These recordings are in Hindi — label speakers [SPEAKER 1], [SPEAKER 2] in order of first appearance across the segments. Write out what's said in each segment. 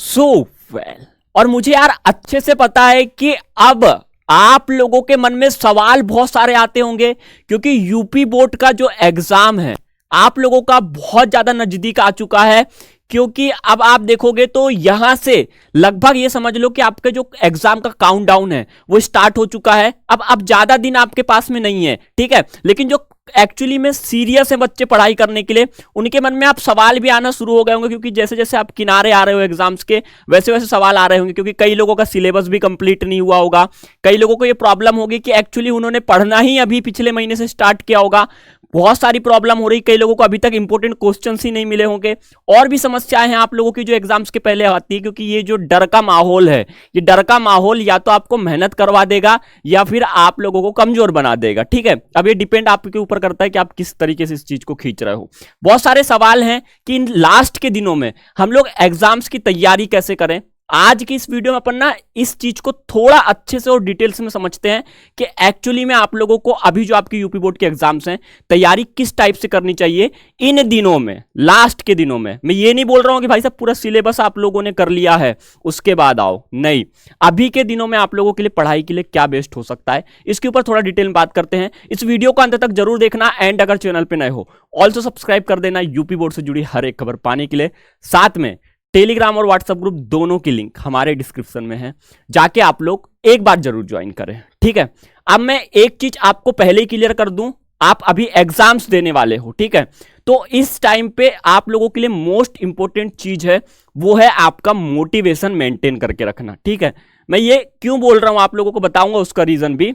[SPEAKER 1] सो वेल और मुझे यार अच्छे से पता है कि अब आप लोगों के मन में सवाल बहुत सारे आते होंगे क्योंकि यूपी बोर्ड का जो एग्जाम है आप लोगों का बहुत ज्यादा नजदीक आ चुका है। क्योंकि अब आप देखोगे तो यहां से लगभग ये समझ लो कि आपके जो एग्जाम का काउंटडाउन है वो स्टार्ट हो चुका है। अब ज्यादा दिन आपके पास में नहीं है, ठीक है। लेकिन जो एक्चुअली में सीरियस है बच्चे पढ़ाई करने के लिए, उनके मन में आप सवाल भी आना शुरू हो गए होंगे क्योंकि जैसे जैसे आप किनारे आ रहे हो एग्जाम्स के वैसे वैसे सवाल आ रहे होंगे। क्योंकि कई लोगों का सिलेबस भी कंप्लीट नहीं हुआ होगा, कई लोगों को ये प्रॉब्लम होगी कि एक्चुअली उन्होंने पढ़ना ही अभी पिछले महीने से स्टार्ट किया होगा। बहुत सारी प्रॉब्लम हो रही, कई लोगों को अभी तक इंपॉर्टेंट क्वेश्चंस ही नहीं मिले होंगे। और भी समस्याएं हैं आप लोगों की जो एग्जाम्स के पहले आती है। क्योंकि ये जो डर का माहौल है, ये डर का माहौल या तो आपको मेहनत करवा देगा या फिर आप लोगों को कमजोर बना देगा, ठीक है। अब ये डिपेंड आपके ऊपर करता है कि आप किस तरीके से इस चीज को खींच रहे हो। बहुत सारे सवाल हैं कि इन लास्ट के दिनों में हम लोग एग्जाम्स की तैयारी कैसे करें। आज की इस वीडियो में अपन ना इस चीज को थोड़ा अच्छे से और डिटेल्स में समझते हैं कि एक्चुअली में आप लोगों को अभी जो आपकी यूपी बोर्ड के एग्जाम्स हैं तैयारी किस टाइप से करनी चाहिए इन दिनों में, लास्ट के दिनों में। मैं ये नहीं बोल रहा हूं कि भाई साहब पूरा सिलेबस आप लोगों ने कर लिया है उसके बाद आओ, नहीं। अभी के दिनों में आप लोगों के लिए पढ़ाई के लिए क्या बेस्ट हो सकता है इसके ऊपर थोड़ा डिटेल में बात करते हैं। इस वीडियो को अंत तक जरूर देखना एंड अगर चैनल पर नए हो ऑल्सो सब्सक्राइब कर देना यूपी बोर्ड से जुड़ी हर एक खबर पाने के लिए। साथ में टेलीग्राम और व्हाट्सएप ग्रुप दोनों की लिंक हमारे डिस्क्रिप्शन में है, जाके आप लोग एक बार जरूर ज्वाइन करें, ठीक है। अब मैं एक चीज आपको पहले ही क्लियर कर दूं, आप अभी एग्जाम्स देने वाले हो, ठीक है। तो इस टाइम पे आप लोगों के लिए मोस्ट इंपॉर्टेंट चीज है वो है आपका मोटिवेशन मेंटेन करके रखना, ठीक है। मैं ये क्यों बोल रहा हूं आप लोगों को बताऊंगा उसका रीजन भी।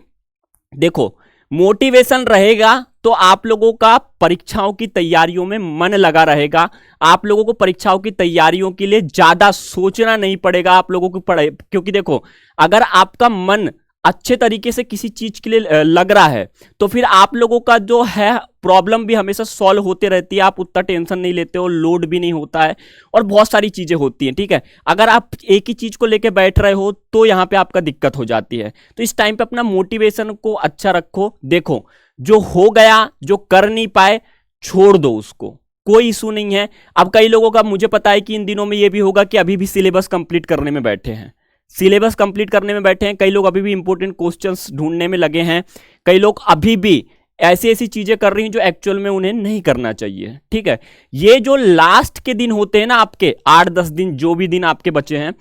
[SPEAKER 1] देखो, मोटिवेशन रहेगा तो आप लोगों का परीक्षाओं की तैयारियों में मन लगा रहेगा, आप लोगों को परीक्षाओं की तैयारियों के लिए ज्यादा सोचना नहीं पड़ेगा आप लोगों को पढ़ाई। क्योंकि देखो, अगर आपका मन अच्छे तरीके से किसी चीज के लिए लग रहा है तो फिर आप लोगों का जो है प्रॉब्लम भी हमेशा सॉल्व होते रहती है, आप उतना टेंशन नहीं लेते हो, लोड भी नहीं होता है और बहुत सारी चीजें होती हैं, ठीक है। अगर आप एक ही चीज को लेके बैठ रहे हो तो यहां पे आपका दिक्कत हो जाती है। तो इस टाइम पे अपना मोटिवेशन को अच्छा रखो। देखो, जो हो गया, जो कर नहीं पाए छोड़ दो, उसको कोई इशू नहीं है। अब कई लोगों का मुझे पता है कि इन दिनों में ये भी होगा कि अभी भी सिलेबस कंप्लीट करने में बैठे हैं, सिलेबस कंप्लीट करने में बैठे हैं। कई लोग अभी भी इंपॉर्टेंट क्वेश्चंस ढूंढने में लगे हैं, कई लोग अभी भी ऐसी ऐसी चीजें कर रही हैं जो एक्चुअल में उन्हें नहीं करना चाहिए, ठीक है। ये जो लास्ट के दिन होते हैं ना आपके 8-10 दिन, जो भी दिन आपके बचे हैं,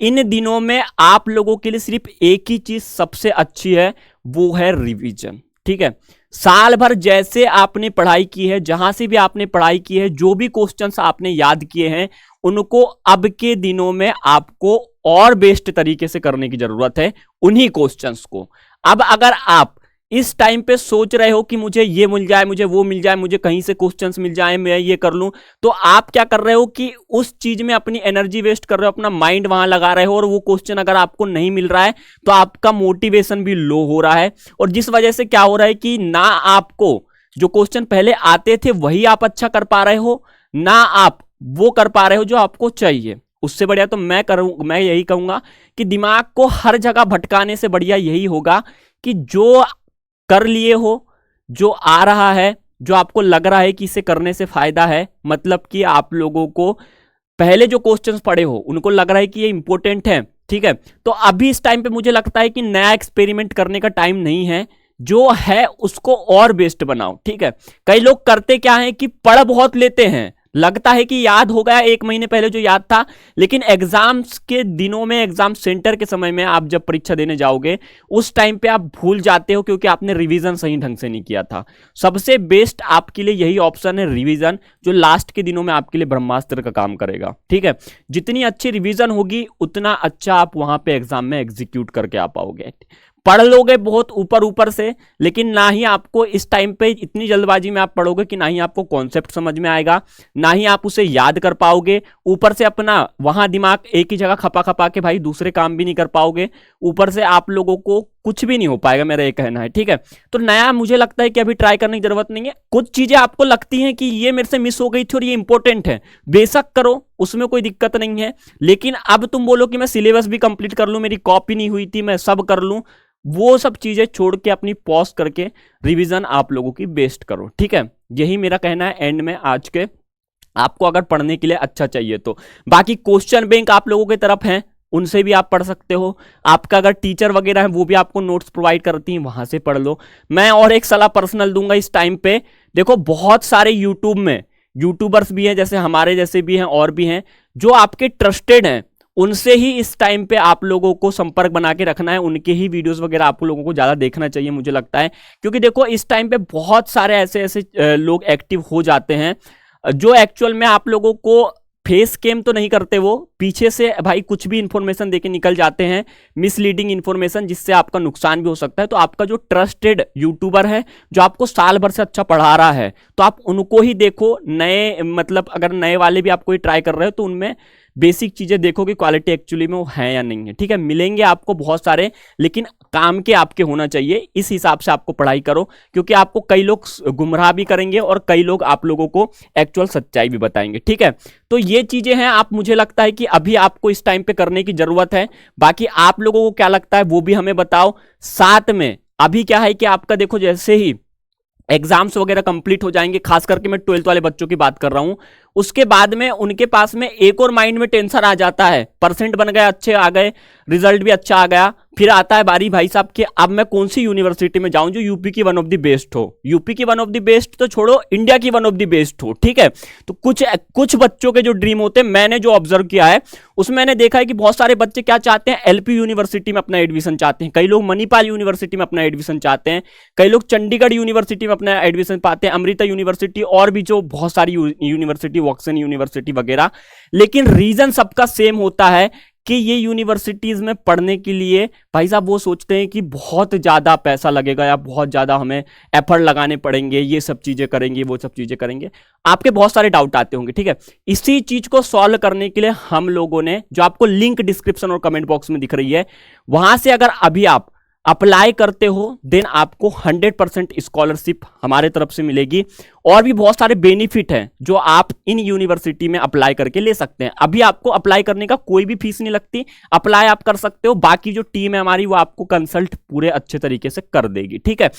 [SPEAKER 1] इन दिनों में आप लोगों के लिए सिर्फ एक ही चीज सबसे अच्छी है, वो है रिवीजन, ठीक है। साल भर जैसे आपने पढ़ाई की है, जहां से भी आपने पढ़ाई की है, जो भी क्वेश्चंस आपने याद किए हैं उनको अब के दिनों में आपको और बेस्ट तरीके से करने की जरूरत है उन्हीं क्वेश्चंस को। अब अगर आप इस टाइम पे सोच रहे हो कि मुझे ये मिल जाए, मुझे वो मिल जाए, मुझे कहीं से क्वेश्चंस मिल जाए, मैं ये कर लूं, तो आप क्या कर रहे हो कि उस चीज में अपनी एनर्जी वेस्ट कर रहे हो, अपना माइंड वहां लगा रहे हो और वो क्वेश्चन अगर आपको नहीं मिल रहा है तो आपका मोटिवेशन भी लो हो रहा है। और जिस वजह से क्या हो रहा है कि ना आपको जो क्वेश्चन पहले आते थे वही आप अच्छा कर पा रहे हो, ना आप वो कर पा रहे हो जो आपको चाहिए। उससे बढ़िया तो मैं यही कहूंगा कि दिमाग को हर जगह भटकाने से बढ़िया यही होगा कि जो कर लिए हो, जो आ रहा है, जो आपको लग रहा है कि इसे करने से फायदा है, मतलब कि आप लोगों को पहले जो क्वेश्चंस पढ़े हो उनको लग रहा है कि ये इंपॉर्टेंट है, ठीक है। तो अभी इस टाइम पे मुझे लगता है कि नया एक्सपेरिमेंट करने का टाइम नहीं है, जो है उसको और बेस्ट बनाओ, ठीक है। कई लोग करते क्या है कि पढ़ बहुत लेते हैं, लगता है कि याद हो गया एक महीने पहले जो याद था, लेकिन एग्जाम्स के दिनों में, एग्जाम सेंटर के समय में आप जब परीक्षा देने जाओगे उस टाइम पे आप भूल जाते हो क्योंकि आपने रिवीजन सही ढंग से नहीं किया था। सबसे बेस्ट आपके लिए यही ऑप्शन है रिवीजन, जो लास्ट के दिनों में आपके लिए ब्रह्मास्त्र का काम करेगा, ठीक है। जितनी अच्छी रिवीजन होगी उतना अच्छा आप वहां पे एग्जाम में एग्जीक्यूट करके आ पाओगे। पढ़ लोगे बहुत ऊपर ऊपर से, लेकिन ना ही आपको इस टाइम पे इतनी जल्दबाजी में आप पढ़ोगे कि ना ही आपको कॉन्सेप्ट समझ में आएगा, ना ही आप उसे याद कर पाओगे। ऊपर से अपना वहां दिमाग एक ही जगह खपा खपा के भाई दूसरे काम भी नहीं कर पाओगे, ऊपर से आप लोगों को कुछ भी नहीं हो पाएगा, मेरा ये कहना है, ठीक है। तो नया मुझे लगता है कि अभी ट्राई करने की जरूरत नहीं है। कुछ चीजें आपको लगती हैं कि ये मेरे से मिस हो गई थी और ये इंपॉर्टेंट है, बेशक करो, उसमें कोई दिक्कत नहीं है। लेकिन अब तुम बोलो कि मैं सिलेबस भी कंप्लीट कर लूं, मेरी कॉपी नहीं हुई थी, मैं सब कर लूं, वो सब चीजें छोड़ के अपनी पॉज करके रिवीजन आप लोगों की बेस्ट करो, ठीक है। यही मेरा कहना है एंड में आज के आपको अगर पढ़ने के लिए अच्छा चाहिए तो। बाकी क्वेश्चन बैंक आप लोगों की तरफ हैं, उनसे भी आप पढ़ सकते हो। आपका अगर टीचर वगैरह है वो भी आपको नोट्स प्रोवाइड करती हैं, वहां से पढ़ लो। मैं और एक सलाह पर्सनल दूंगा इस टाइम पे, देखो बहुत सारे यूट्यूब में यूट्यूबर्स भी हैं, जैसे हमारे जैसे भी हैं और भी हैं, जो आपके ट्रस्टेड हैं, उनसे ही इस टाइम पे आप लोगों को संपर्क बना के रखना है। उनके ही वीडियोस वगैरह आप लोगों को ज्यादा देखना चाहिए मुझे लगता है, क्योंकि देखो इस टाइम पे बहुत सारे ऐसे ऐसे लोग एक्टिव हो जाते हैं जो एक्चुअल में आप लोगों को फेस कैम तो नहीं करते, वो पीछे से भाई कुछ भी इंफॉर्मेशन देके निकल जाते हैं, मिसलीडिंग इंफॉर्मेशन, जिससे आपका नुकसान भी हो सकता है। तो आपका जो ट्रस्टेड यूट्यूबर है जो आपको साल भर से अच्छा पढ़ा रहा है, तो आप उनको ही देखो। नए मतलब अगर नए वाले भी आप कोई ट्राई कर रहे हो तो उनमें बेसिक चीजें देखो कि क्वालिटी एक्चुअली में वो है या नहीं है, ठीक है। मिलेंगे आपको बहुत सारे, लेकिन काम के आपके होना चाहिए, इस हिसाब से आपको पढ़ाई करो, क्योंकि आपको कई लोग गुमराह भी करेंगे और कई लोग आप लोगों को एक्चुअल सच्चाई भी बताएंगे, ठीक है। तो ये चीजें हैं, आप मुझे लगता है कि अभी आपको इस टाइम पे करने की जरूरत है। बाकी आप लोगों को क्या लगता है वो भी हमें बताओ। साथ में अभी क्या है कि आपका देखो जैसे ही एग्जाम्स वगैरह कंप्लीट हो जाएंगे, खास करके मैं 12th वाले बच्चों की बात कर रहा हूं, उसके बाद में उनके पास में एक और माइंड में टेंशन आ जाता है, परसेंट बन गए, अच्छे आ गए, रिजल्ट भी अच्छा आ गया, फिर आता है बारी भाई साहब कि अब मैं कौन सी यूनिवर्सिटी में जाऊं जो यूपी की वन ऑफ द बेस्ट हो। यूपी की वन ऑफ द बेस्ट तो छोड़ो, इंडिया की वन ऑफ द बेस्ट हो, ठीक है। तो कुछ बच्चों के जो ड्रीम होते हैं, मैंने जो ऑब्जर्व किया है उसमें मैंने देखा है कि बहुत सारे बच्चे क्या चाहते हैं, एलपी यूनिवर्सिटी में अपना एडमिशन चाहते हैं, कई लोग मणिपाल यूनिवर्सिटी में अपना एडमिशन चाहते हैं, कई लोग चंडीगढ़ यूनिवर्सिटी में अपना एडमिशन पाते हैं, अमृता यूनिवर्सिटी और भी जो बहुत सारी यूनिवर्सिटी, वॉक्सन यूनिवर्सिटी वगैरह। लेकिन रीजन सबका सेम होता है कि ये यूनिवर्सिटीज में पढ़ने के लिए भाई साहब वो सोचते हैं कि बहुत ज्यादा पैसा लगेगा या बहुत ज्यादा हमें एफर्ट लगाने पड़ेंगे, ये सब चीजें करेंगे, वो सब चीजें करेंगे। आपके बहुत सारे डाउट आते होंगे, ठीक है। इसी चीज को सॉल्व करने के लिए हम लोगों ने, जो आपको लिंक डिस्क्रिप्शन और कमेंट बॉक्स में दिख रही है, वहां से अगर अभी आप अप्लाई करते हो देन आपको 100% स्कॉलरशिप हमारे तरफ से मिलेगी। और भी बहुत सारे बेनिफिट हैं जो आप इन यूनिवर्सिटी में अप्लाई करके ले सकते हैं। अभी आपको अप्लाई करने का कोई भी फीस नहीं लगती, अप्लाई आप कर सकते हो। बाकी जो टीम है हमारी वो आपको कंसल्ट पूरे अच्छे तरीके से कर देगी, ठीक है।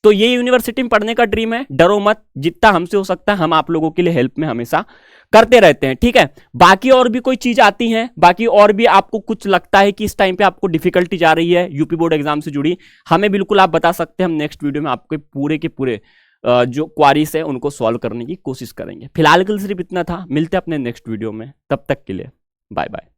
[SPEAKER 1] तो ये यूनिवर्सिटी में पढ़ने का ड्रीम है, डरो मत, जितना हमसे हो सकता है हम आप लोगों के लिए हेल्प में हमेशा करते रहते हैं, ठीक है। बाकी और भी कोई चीज आती है, बाकी और भी आपको कुछ लगता है कि इस टाइम पे आपको डिफिकल्टी जा रही है यूपी बोर्ड एग्जाम से जुड़ी, हमें बिल्कुल आप बता सकते हैं। हम नेक्स्ट वीडियो में आपके पूरे के पूरे जो क्वारीज है उनको सॉल्व करने की कोशिश करेंगे। फिलहाल के लिए सिर्फ इतना था, मिलते हैं अपने नेक्स्ट वीडियो में, तब तक के लिए बाय बाय।